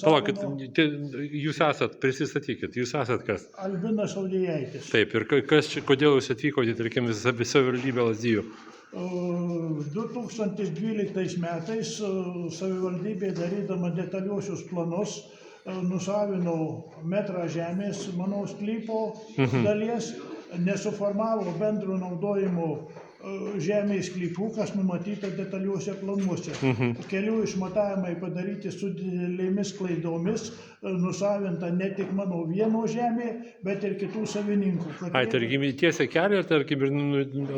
Palaukit, jūs esat, prisistatykit, jūs esat kas? Albinas Audėjaitis. Taip, ir kas čia, kodėl jūs atvykote, tarkim, savivaldybę Lazdijų? 2012 metais savivaldybė darydama detaliuosius planus nusavino metrą žemės mano sklypo dalies, nesuformavo bendro naudojimo žemės sklypų, kas numatyta detaliuose planuose. Kelių išmatavimai padaryti su didelėmis klaidomis, nusavinta ne tik mano vieno žemė, bet ir kitų savininkų. Tarkim, tiesia kelią ir, tarkim,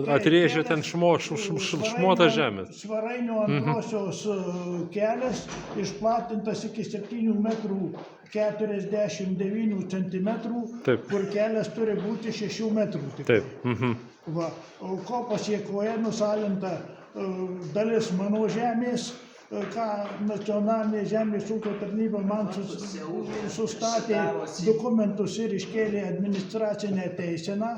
atrėžė ten šmotą žemės. Svarainio antrosios kelias išplatintas iki 7 metrų 49 centimetrų, kur kelias turi būti 6 metrų. Taip. Va, ko pasiekoje nusavinta dalis mano žemės, ką nacionalinė žemės ūkio tarnyba man sustatė dokumentus ir iškėlė administracinę teiseną.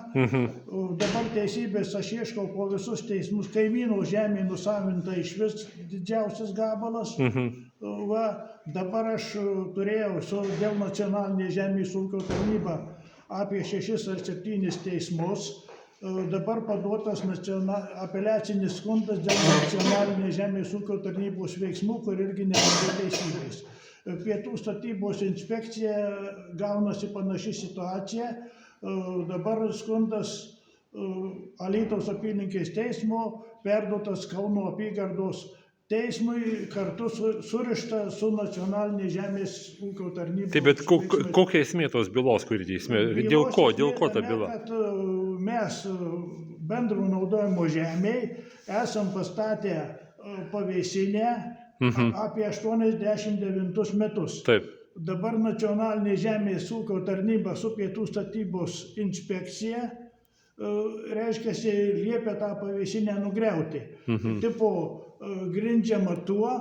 Dabar teisybės aš ieškau po visus teismus, kaimyno žemė nusavinta iš vis didžiausias gabalas. Va, dabar aš turėjau dėl nacionalinės žemės ūkio tarnyba apie 6 ar 7 teismus. Dabar paduotas apeliacinis skundas dėl nacionalinės žemės ūkio tarnybos veiksmų, kur irgi neranda teisybės. Pietų statybos inspekcija gaunasi panaši situacija. Dabar skundas Alytaus apylinkės teismo perduotas Kauno apygardos teismui, kartu surišta su nacionalinė žemės ūkio tarnybos. Taip, bet kokia esmė tos bylos, kuri teisme? Dėl ko ta byla? Kad mes bendro naudojimo žemėj esam pastatę pavėsinę apie 89 metus. Taip. Dabar nacionalinė žemės ūkio tarnyba su Pietų statybos inspekcija reiškia, liepia tą pavėsinę nugriauti. Tipo grindžiama tuo,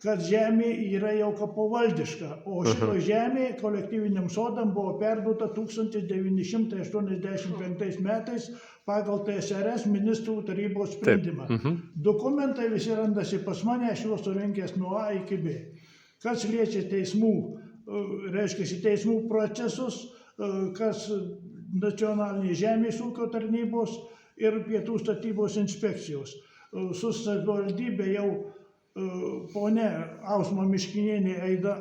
kad žemė yra jau kapovaldiška, o šito žemė kolektyviniam sodam buvo perduota 1985 metais pagal TSRS ministrų tarybos sprendimą. Dokumentai visi randasi pas mane, aš juos surinkęs nuo A iki B. Kas liečia teismų, reiškia teismų procesus, kas nacionalinės žemės ūkio tarnybos ir Pietų statybos inspekcijos. Su savivaldybė jau ponia Ausma Miškinienė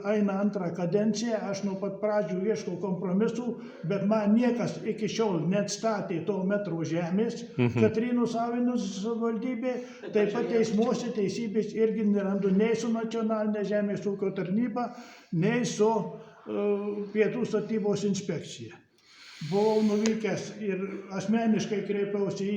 eina antrą kadenciją, aš nuo pat pradžių ieškau kompromisų, bet man niekas iki šiol neatstatė to metro žemės, Katrynų savinus savivaldybė, taip pat teismuose teisybės irgi nerandu nei su nacionalinė žemės ūkio tarnyba, nei su Pietų statybos inspekcija. Buvau nuvykęs ir asmeniškai kreipiausi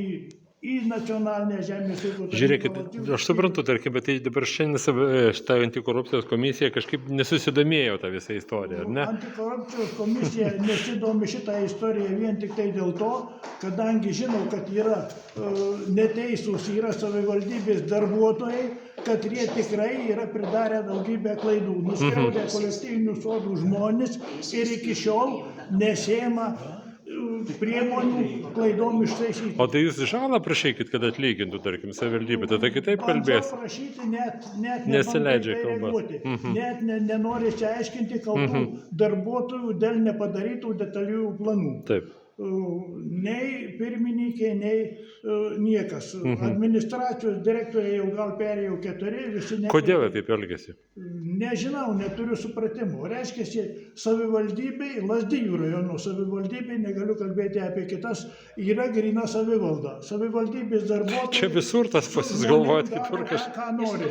į nacionalinę žemės ūkio tarnybą. Žiūrėkit, aš suprantu, tarkim, bet tai dabar šiandien šitą antikorupcijos komisija kažkaip nesusidomėjo tą visą istoriją, ar ne? Antikorupcijos komisija nesidomi šitą istoriją vien tik tai dėl to, kadangi žinau, kad yra neteisūs, yra savivaldybės darbuotojai, kad jie tikrai yra pridarę daugybę klaidų, nuskriaudę kolektyvinių sodų žmonės ir iki šiol nesiema priemonių klaidom ištaisyti. O tai jūs žalą prašykit, kad atlygintų, tarkim, savivaldybė, tada kitaip kalbės. Bandžiau prašyti, net nesileidžia reaguoti. Net nenori aiškinti kaltų darbuotojų dėl nepadarytų detaliųjų planų. Taip. Nei pirmininkė, nei niekas. Administracijos direktoriai jau gal perėjo 4, visi ne. Kodėl taip elgiasi? Nežinau, neturiu supratimo. Reiškia, savivaldybei, Lazdijų rajono savivaldybei, negaliu kalbėti apie kitas, yra grina savivalda. Savivaldybės darbuotojai... Čia visur tas pasigalvojat kitur kažką. Ką nori.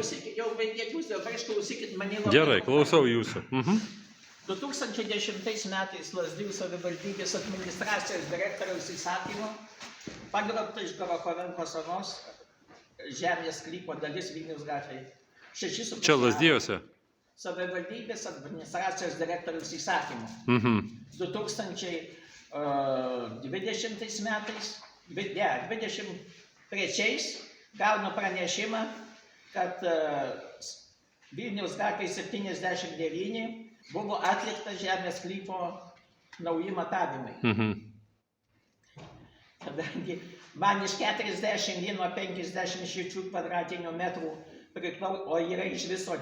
Gerai, klausau jūsų. 2010 metais Lazdijų savivaldybės administracijos direktoriaus įsakymu pagrobta iš Gorochovenko salos žemės sklypo dalis Vilniaus gatvėje. Čia Lazdijuose? Savivaldybės administracijos direktoriaus įsakymu. 2020 metais, 23 gaunu pranešimą, kad Vilniaus gatvėje 79 buvo atlikta žemės sklypo nauji matavimai. Kadangi man iš 41-56 kvadratinių metrų o yra iš viso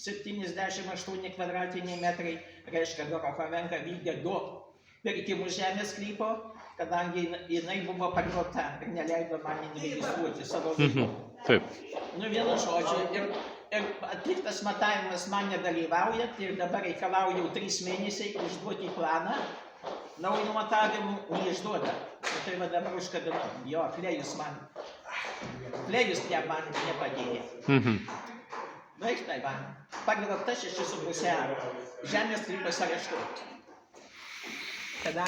78 kvadratiniai metrai, reiškia, Dorochovenka vykdė 2 pirkimus žemės sklypo, kadangi jinai buvo pagrota ir neleido man įregistruoti savo veiklos. Taip. Nu, vienu žodžiu, ir atliktas matavimas man nedalyvaujant ir dabar reikalauju 3 mėnesiai išduoti planą, naujų matavimų neišduoda. Tai va dabar užkabinu, jo, Klėjus man nepadėjo. Baig tai va, pagrobta 6,5 žemės sklypas areštuoti.